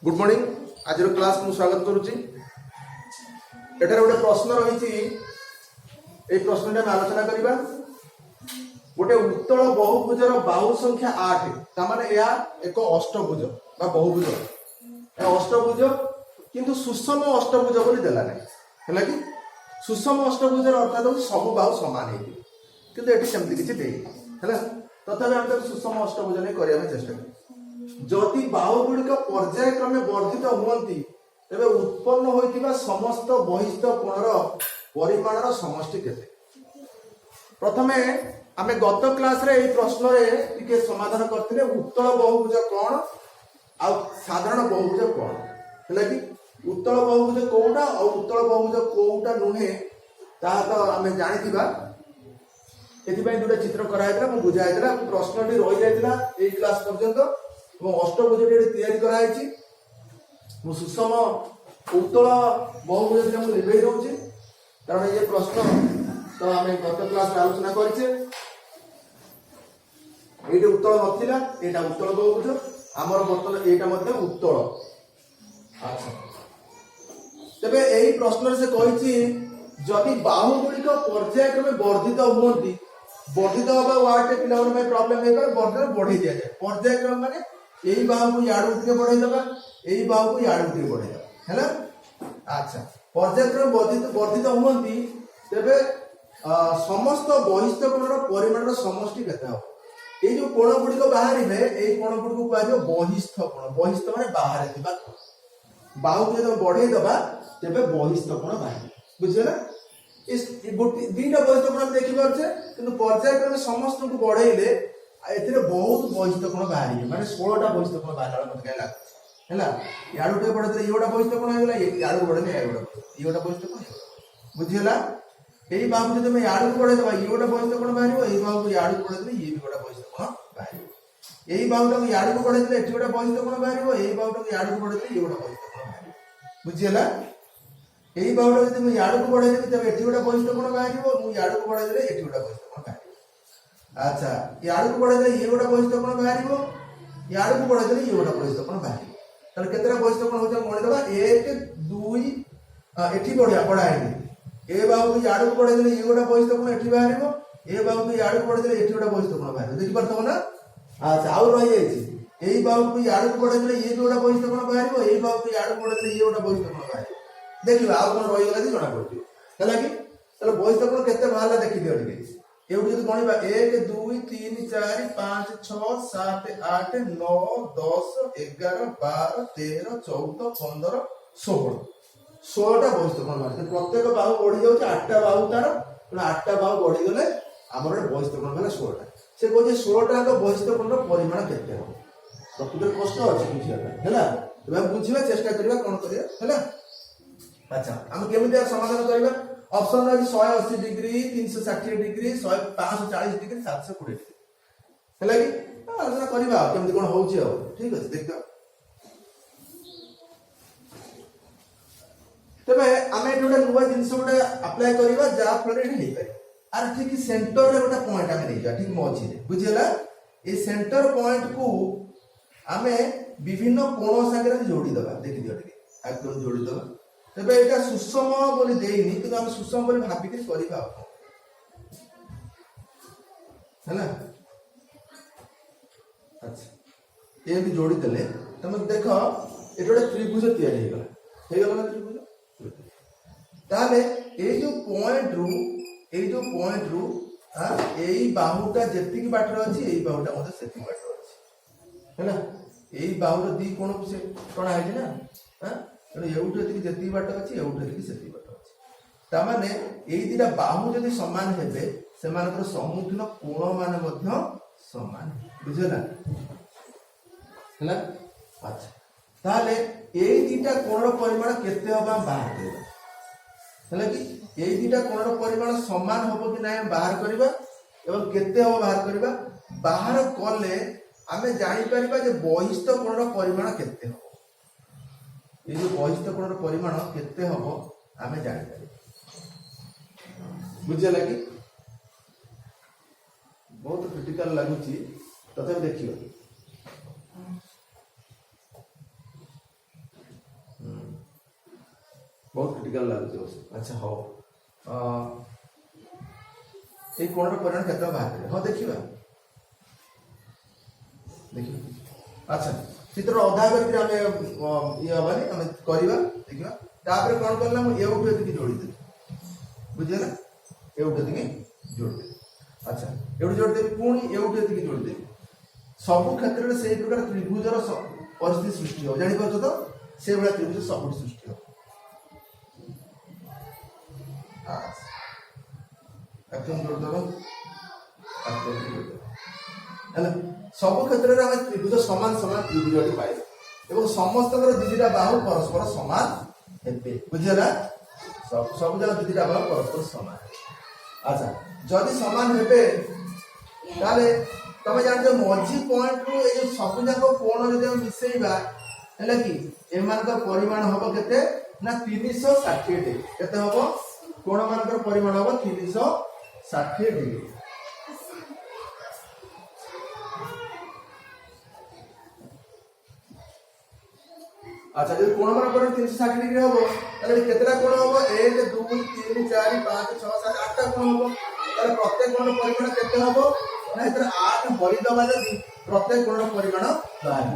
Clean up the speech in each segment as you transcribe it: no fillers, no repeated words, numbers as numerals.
Good morning आज class को स्वागत करुच्ची। एठार गोटे प्रश्न रही प्रश्न आलोचना करवा। गोटे उत्तल बहुभुजर बाहु संख्या 8 तामाने या एक अष्टभुज बा बहुभुज अष्टभुज किंतु सुषम अष्टभुज बोली देला नहीं है कि सुषम अष्टभुजर अर्थात सब बाहु समान है किंतु एठी सेमती किछि देई है तथापि हम सुषम अष्टभुज नहीं करने चेष्टा करूँ। जदि बाहु गुड़िक पर्यायक्रमे वर्धित हुअन्ति तेबे उत्पन्न होइतिबा समस्त बहिस्थ कोणर परिमाणर समष्टि केते। प्रथमे आमे गत क्लास रे एई प्रश्न रे टिके समाधान करथिले उत्तल बहुभुज कोण आ साधारण बहुभुज कोण हैला कि उत्तल बहुभुज कोउटा और उत्तल बहुभुज कोउटा नुहे ता तो आमे जानिथिबा। एथिबाई दुटा चित्र कराइतला मु बुझाइतला प्रश्नटी रहि जाइतला एई क्लास पर्यंत अष्टभुजटी तैयारी कराई। सुषम उत्तल बहुभुज लिभे दूसरी कारण ये प्रश्न तो आम गत क्लास आलोचना करे उत्तल नाला यहाँ उत्तल बहुभुज आमर बर्तमान यहाँ उत्तल। अच्छा तेरे यही प्रश्न से कही जदि बाहु गुड़िक पर्यायक्रमे वर्धित हुअन्ति वर्धित हवा वार्ड पे प्रॉब्लम वर्धन बढ़े दि जाए पर्यायक्रम माने यही बाहु को याडू टिके बढ़ाई दबा यही बाहु को याडू टिके बढ़ाई दबा हैला। अच्छा पर्यायक्रम वर्धित हुअन्ति तेबे समस्त बहिस्थ कोणर परिमाणर समष्टि केते हो। ए जो कोण गुडी को बाहरिबे ए कोण गुडी को कहजो बहिस्थ कोण। बहिस्थ माने बाहर थिबा बाहु को जब बढ़ाई दबा तेबे बहिस्थ कोण बाहर बुझिला। इस दीटा बहिस्थ कोण देखि परछे किंतु पर्यायक्रम समस्त को बढ़ाइले एथिरे बहुत बहिस्थ कोण बाहरी माने 16टा बहिस्थ कोण बाहर मत काय लाग हैला। याडू टे पडते योडा बहिस्थ कोण हेला याडू पडने योडा बहिस्थ कोण बुझिला। एई बाबू जदि मैं याडू पडे दबा योडा बहिस्थ कोण बाहरिबो एई बाबू याडू पडे दले ये भी गोडा बहिस्थ कोण बाहरिबो। एई बाबूटा को याडू पडे दले एठी गोडा बहिस्थ कोण बाहरिबो एई बाबूटा को याडू पडे दले योडा बहिस्थ कोण बाहरिबो बुझिला। एई बाबूटा जदि मैं याडू पडे दले तबे एठी गोडा बहिस्थ कोण बाहरिबो मु याडू पडे दले एठी गोडा बहिस्थ कोण बाहरिबो। अच्छा याडू को पड़े ये गोटा बहिस्थ कोण बाहरिबो याडू को पड़े ये गोटा बहिस्थ कोण बाहरिबो। ताले केतरा बहिस्थ कोण होता गणि दबा 1 2 एठी बढ़िया पढ़ाई ए बाबू को याडू को पड़े ये गोटा बहिस्थ कोण एठी बाहरिबो ए बाबू को याडू को पड़े एठी गोटा बहिस्थ कोण बाहरिबो देखि परथो ना। अच्छा आउ रहि जाईछि एई बाबू को याडू को पड़े ये गोटा बहिस्थ कोण बाहरिबो एई बाबू को याडू को पड़े ये गोटा बहिस्थ कोण बाहरिबो देखिबा आउ कोन रहि गेला जणा पड़तियो हैला कि ताले बहिस्थ कोण केते बाहरला देखि दियो टिके एवढी जदि गणिबा 1 2 3 4 5 6 7 8 9 10 11 12 13 14 15 16 16टा बहिस्थ कोण माने प्रत्येक बाहु बढ़ी जाउछ 8टा बाहु तार 8टा बाहु बढ़ी गले हमर बहिस्थ कोण माने 16टा से कहै 16टा का बहिस्थ कोणर परिमाण केते हो प्रकृत कष्ट अछि बुझिया हैला। तबे बुझिबा चेष्टा करबा कोन करिया हैला। अच्छा हम केमिति समाधान करबा ऑप्शन है 180 डिग्री 360 डिग्री 540 डिग्री 720 डिग्री हैला कि आलोचना करबा केमिति कोन होउची हो ठीक अछि देखा। तबे आमे एटा नुवा जिंस गोटे अप्लाई करबा जा फल रे नै पारे आर ठीक सेंटर रे गोटा पॉइंट आमे नै जा ठीक मझी रे बुझिला। ए सेंटर पॉइंट को आमे विभिन्न कोण संगे जोड़ी दबा देखि दियो ठीक आकन जोड़ी दबा तबे एटा सुषम बोली देइनी किंतु हम सुषम बोली भाबी के करबा हैला। अच्छा ये भी जोड़ी देले तमे देखो एटा गोटे त्रिभुज तैयारी हे गला ना त्रिभुज ताले ए जो पॉइंट रू एई बाहुटा जेतिकी बाटर अछि एई बाहुटा मते सेतिकी बाटर अछि हैला। एई बाहुर दी कोन से टणा है ना हां तेणु एवुठी जेतिकी बाट अच्छी एवुठी सेतिकी बाट अच्छी तामाने एई दिटा बाहु जदि समान हेबे सेमानकर सम्मुखीन कोण माने मध्य समान बुझला हैला। अच्छा ताले एई दिटा कोणर परिमाण केते हबा बाहर देबा हैला कि एई दिटा कोणर परिमाण समान हबो कि नै बाहर करबा एवं केते हबो बाहर करबा बाहर करले आमे जानि परबा जे बहिस्थ कोणर परिमाण केते हबो ये जो बहिस्थ कोणर परिमाण केते हबो आमे जानि पारि बुझे लगी बहुत क्रिटिकल लागुची तथापि देखियो क्रिटिकल लाଗୁଛି अच्छा हो এই কোণর পরিমাণ কেতে বাহার করে हो देखिबा देखिबा अच्छा चित्र अधा करके आमे ये हबानी आमे करबा देखिबा तापर कोन करला हम एउठ एतिकी जोड़ी दे बुझे ना एउठ एतिकी जोड़ी दे अच्छा एउठ जोड़ी दे पुणी एउठ एतिकी जोड़ी दे सब क्षेत्र में से प्रकार त्रिभुजर परिस्थिति सृष्टि हो जानि परछो तो से बडा त्रिभुज सब सृष्टि हो एकदम जोड़ दो सब क्षेत्र में त्रिभुज समान समान त्रिभुज पाए एवं समस्त दीटा बाहु परस्पर समान हेबे बुझिला सब सब जगह दीटा बाहु परस्पर समान अच्छा जदि समान हेबे ताले तमे जानते मझी पॉइंट रु ए सब जाक कोण जदि हम मिसेइबा हैला कि एमान का परिमाण हबो केते ना 360 डिग्री केते हबो कोण मान का परिमाण हबो 360 डिग्री अच्छा जब कोण मान पर 360 डिग्री हबो ताले केतरा कोण हबो 1 2 3 4 5 6 7 8 टा कोण हबो ताले प्रत्येक कोण परिमाण केते हबो ना इधर 8 भरी दबा जदी प्रत्येक कोण परिमाण बाहिर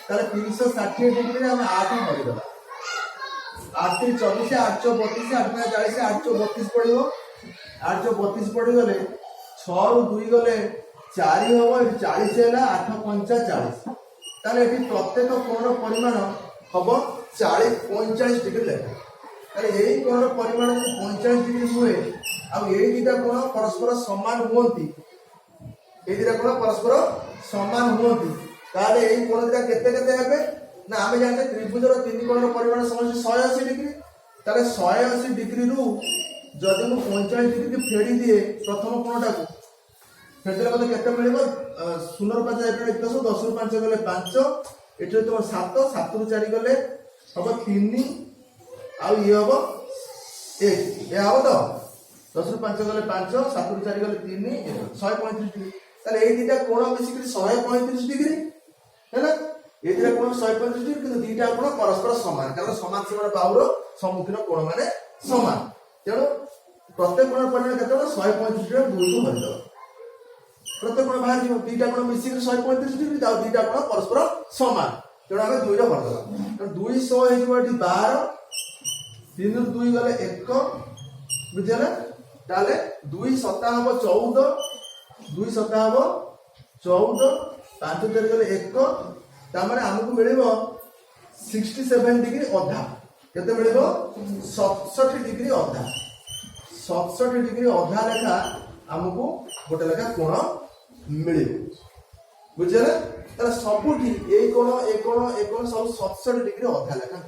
ताले 360 डिग्री रे हम 8 भरी दबा 8 3 24 8 32 8 40 832 पड़िबो 832 पड़ी गले 6 रु 2 गले 4 हबो 40 हैला 8 5 40 ताले एठी प्रत्येक कोण परिमाण हबो 40 45 डिग्री लेखा ताले एई कोण परिमाण 45 डिग्री हुए आ एई दिटा कोण परस्पर समान होंती एई दिटा कोण परस्पर समान होंती ताले एई कोण दिटा केते केते हेबे ना आमे जानते त्रिभुजर तीन कोणर परिमाण समान 180 डिग्री ताले 180 डिग्री रु जदि मु 45 डिग्री फेडी दिए प्रथम कोणटा को फेडले मते केते मिलिबो 0.5 1 10 10 रु 5 गले 5 एठे तो 7 7 रु 4 गले हबो 3 आ ये हबो 1 ए हबो तो 10 रु 5 गले 5 7 रु 4 गले 3 135 डिग्री ताले ए दिटा कोण मिसी करी 135 डिग्री हैला ए दिटा कोण 135 डिग्री किंतु दिटा कोण परस्पर समान कारण समान समान बाहुर सम्मुखीन कोण माने समान तेणु प्रत्येक कोण परिमाण केते 135 डिग्री 2 को भरि दो प्रत्येक कोण बाहर जो दिटा कोण मिसी करी 135 डिग्री दाउ दिटा कोण परस्पर समान तेणु हम 2 रो भरि दो 200 हे जो एठी 12 3 रु 2 गले 1 बुझला ताले 2 सप्ताह हबो 14 2 सप्ताह हबो 14 5 4 गले 1 ता माने हमकु मिलिबो 67 डिग्री अधा केते मिलिबो 67 डिग्री अधा 67 डिग्री अधा लेखा हमकु गोटे लेखा कोण मिलिबो बुझला ताले सबुठी ए कोण सब 67 डिग्री अधा लेखा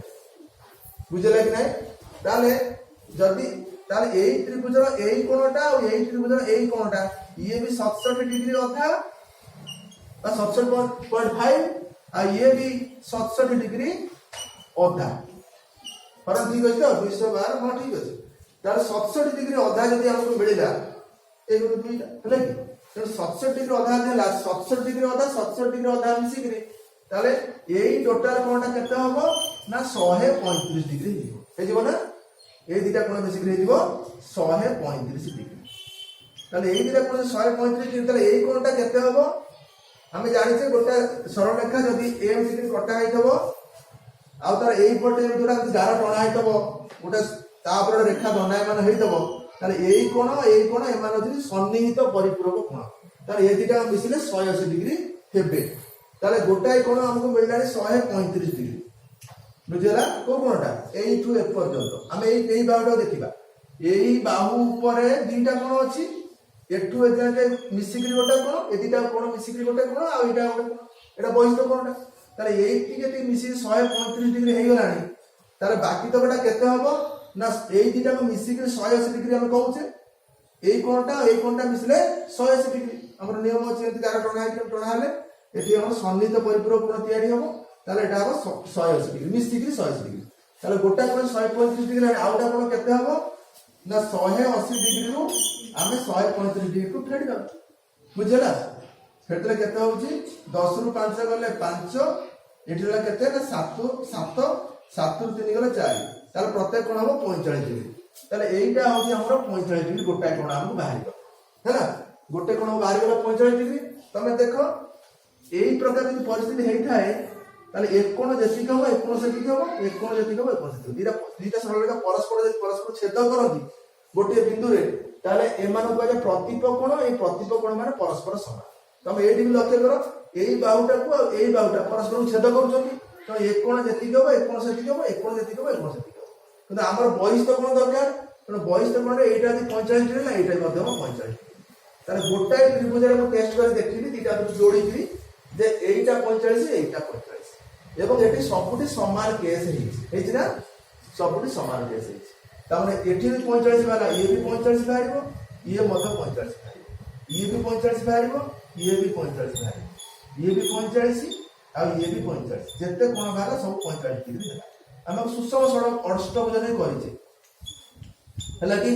बुझला कि नै ताले जदी ताले एई त्रिभुजर एई कोणटा और एई त्रिभुजर एई कोणटा ये भी 67 डिग्री अधा बा 67.5 आ ये भी 67 डिग्री अधा पर ठीक अछि तो 212 हां ठीक अछि तार 67 डिग्री अधा जदी हमको मिलिला एक दो दुईटा हले कि 67 डिग्री अधा देला 67 डिग्री अधा 67 डिग्री अधा मिसी करी ताले एई टोटल कोणटा केते हबो ना 135 डिग्री हे जीवो ना ए दिटा कोण मिसी करी जीवो 135 डिग्री ताले एई दिटा कोण 135 डिग्री ताले एई कोणटा केते हबो हमें जानि छे गोटा सरल रेखा जदी ए मिसी करी कटा हेतबो आ तार एई पटे जोरा गार टणा हेतबो गोटा तापर रेखा दंडायमान हेतबो ताले एई कोण एमान अछि सन्निहित परिपूरक कोण तार ए दिटा मिसिले 180 डिग्री हेबे ताले गोटाई कोण हमको मिललानी 135 डिग्री बुझिला को कोणटा एई टू ए पर्यंत हम एई बाहुटा देखिबा एई बाहु ऊपर दीटा कोण अछि एठू ए जाके मिसिकरी गोटा कोण ए दीटा कोण मिसिकरी गोटा कोण आ एटा गोटा एटा बहिष्ठ कोणटा ताले एई टिके मिसी 135 डिग्री हे गलानी ताले बाकी तो गोटा केते हबो ना एई दीटा को मिसिकरी 180 डिग्री हम कहूचे एई कोणटा मिसले 180 डिग्री हमर नियम अछि एति गार टणा हले एठी हम सन्निहित परिपूरक कोण तयारी हबो ताले एटा हबो 180 डिग्री मिसिकरी 180 डिग्री ताले गोटा कोण 135 डिग्री आउटा कोण केते हबो ना 180 डिग्री रु आमे 135 डिग्री को फेड कर बुझला फेडले केते होउची 10 रु 5 गले 5 एठी ला केते ना 7 7 7 रु 3 गले 4 ताले प्रत्येक कोण हम 45 डिग्री ताले एइटा होची हमर 45 डिग्री गोटाय कोण हमको बाहरिबो हैला गोटे कोण बाहर गेला 45 डिग्री तमे देखो एई प्रकार की परिस्थिति हेई थाए ताले एक कोण जेति कहबो एक कोण सेति कहबो एक कोण जेति कहबो एक कोण सेति दीटा दीटा सरलरेखा परस्पर छेद करंती गोटे बिंदु रे ताले एमान को जे प्रतिप कोण माने परस्पर समान तमे एठी भी लक्ष्य करो एई बाहुटा को एई बाहुटा परस्पर छेद करूछंती तो एक कोण जेति कहबो एक कोण सेति कहबो एक कोण जेति कहबो एक कोण सेति कहबो किंतु हमर बहिष्ठ कोण दरकार तो बहिष्ठ कोण रे एटा 45 डिग्री ना एटा मध्य 45 डिग्री ताले गोटाय त्रिभुज रे को टेस्ट कर देखिबी दीटा जोड़ी की जे एटा 45 एटा 45 एवं एटी सबुटी समान केस हेछि ना सबुटी समान केस हेछि ताने एठी भी 45 वाला ये भी 45 बाहरिबो ये मध्य 45 बाहरिबो ये भी 45 बाहरिबो ये भी 45 बाहरिबो ये भी 45 आ ये भी 45 जेते कोण बाहर सब 45 डिग्री देला हम सुषम सड़क अष्टभुज नै करिचे हला कि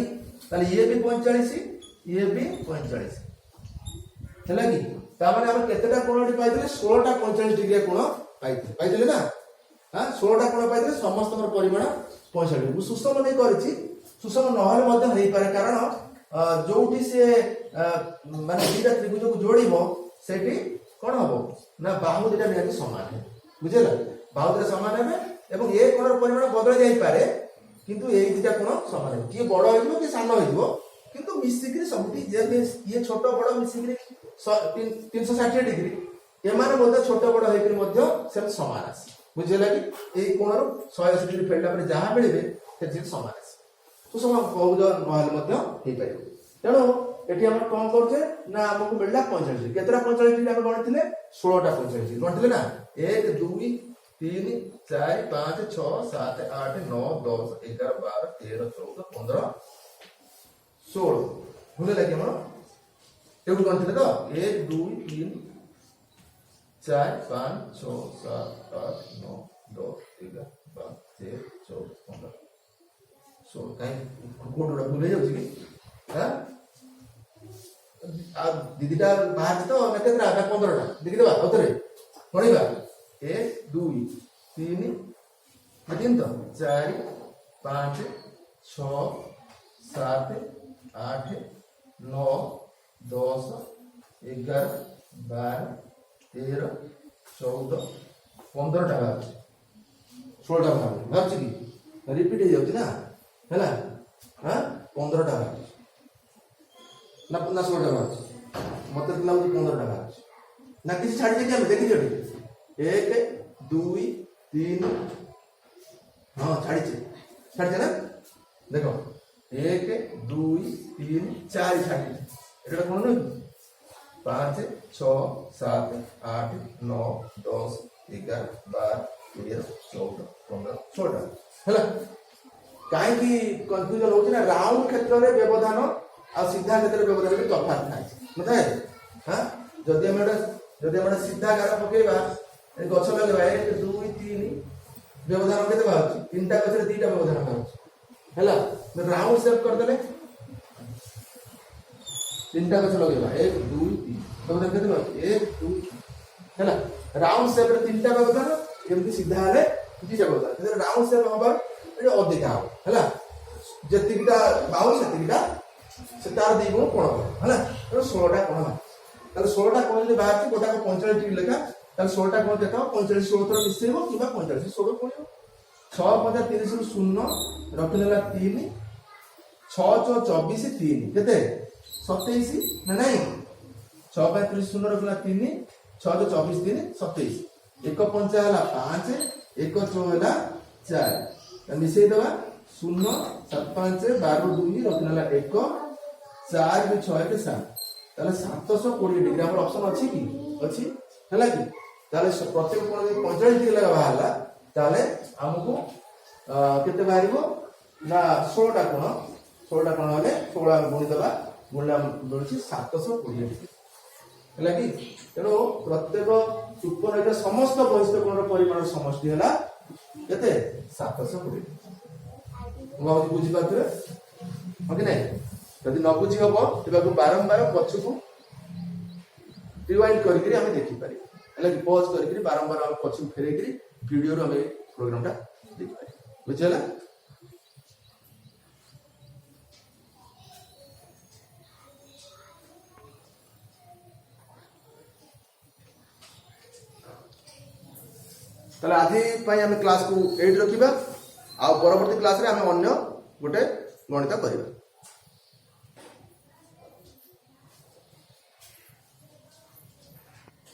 ताले ये भी 45 ये भी 45 हला कि तामाने हम केतेटा कोणटी पाइतले 16 टा 45 डिग्री कोण पाइतले ना हां 16 टा कोण पाइतले समस्तकर परिमाण 45 डिग्री सुषम नै करिछि सुषम नहले मध्ये हेई पारे कारण जोठी से माने दीटा त्रिभुज को जोड़िबो सेठी कोन हबो ना बाहु दीटा निहाती समान है बुझेला बाहु दीटा समान है एवं ए कोणर परिमाण बदल जाई पारे किंतु ए दीटा कोण समान है कि बड़ होइबो कि सानो होइबो किंतु मिसिकरी सबुटी जे ये छोट बड़ मिसिकरी 360 डिग्री एमाने मध्ये छोट बड़ हेकरी मध्ये से समान आसी बुझेला कि ए कोणर 180 डिग्री फेलला पर जहां मिलबे से जे समान आसी तो समान बहुज नहल मध्ये हे पाइबो तेनो एठी हम कोन करछे ना हमकु मिलला 45 डिग्री केतरा 45 डिग्री हम गणथिले 16 टा 45 डिग्री गणथिले ना 1 2 3 4 5 6 7 8 9 10 11 12 13 14 15 16 भूले लगे हमर एगु गणथिले तो 1 2 3 4 5 6 7 8 9 10 11 12 13 14 15 16 काई कोडोडा भूले जाउछि कि हां आ दीदीटा बाहर तो ना केतरा 15 टा देखि देबा औतरे पढिबा 1 2 3 तीन तो 4 5 6 7 8 9 10 11 12 13 14 15 टा बाहर 16 टा बाहर कि रिपीट हो जाउछि ना हैला हां 15 टा बाहर ना 16 टा बाहर मते लाउछि 15 टा बाहर ना किसी छाड़ी दे हम देखि जोटी 1 2 3 हां छाड़ी ना देखो 1 2 3 4 छाड़ी एटा कोन न 5 6 7 8 9 10 11 12 13 14 15 16 हैला काहे की कंफ्यूजन होछि ना राउंड क्षेत्र रे व्यवधान आ सीधा क्षेत्र रे व्यवधान में तफात थाय मतलब हां जदि हम सीधा गार पकेबा ए गछ लगेबा 1 2 3 व्यवधान केते बाहर तीनटा गछ रे दीटा व्यवधान बाहर हैला राउंड शेप कर देले तीनटा गछ लगेबा 1 2 3 व्यवधान केते बाहर 1 2 हैला राउंड शेप रे तीनटा व्यवधान एमती सीधा हले दीटा व्यवधान राउंड शेप हबार ए अधिक हो हैला जतिटा बाहु सेतिटा से तार दी गुण कोण हैला तो 16 टा कोण ताले 16 टा कोण जे बाहर छी गोटा को 45 डिग्री लेखा ताले 16 टा कोण देखा 45 16 तर मिसेबो किबा 45 16 कोण 6 5 30 0 रखिलेला 3 6 6 24 3 केते 27 ना नहीं 6 5 30 0 रखिला 3 6 6 24 3 27 1 5 हला 5 1 6 हला 4 मिसेई दवा 0 7 5 12 2 रखिलेला 1 4 भी 6 के 7 ताले 720 डिग्री हमर ऑप्शन अछि कि अछि हला कि ताले प्रत्येक कोण 45 डिग्री लगा बाहरला ताले हमको केते बाहरिबो ना 16 टा कोण हले 16 गुणी दबा गुणला मिलुछि 720 डिग्री हला कि तेनो प्रत्येक सुपररेखा समस्त बहिष्ठ कोणर परिमाण समष्टि हला केते 720 वो बुझी पाथरे ओके नै यदि न बुझी हबो तेबा को बारंबार पछकु रिवाइंड करके हमें देखि पारी हला कि पॉज करके बारंबार हम पछकु फेरे के वीडियो रो हमें प्रोग्राम टा देखि पारी बुझला ताले आज आम क्लास को एट रखा आ परवर्ती क्लास रे आम अन्य गोटे गणित करवा।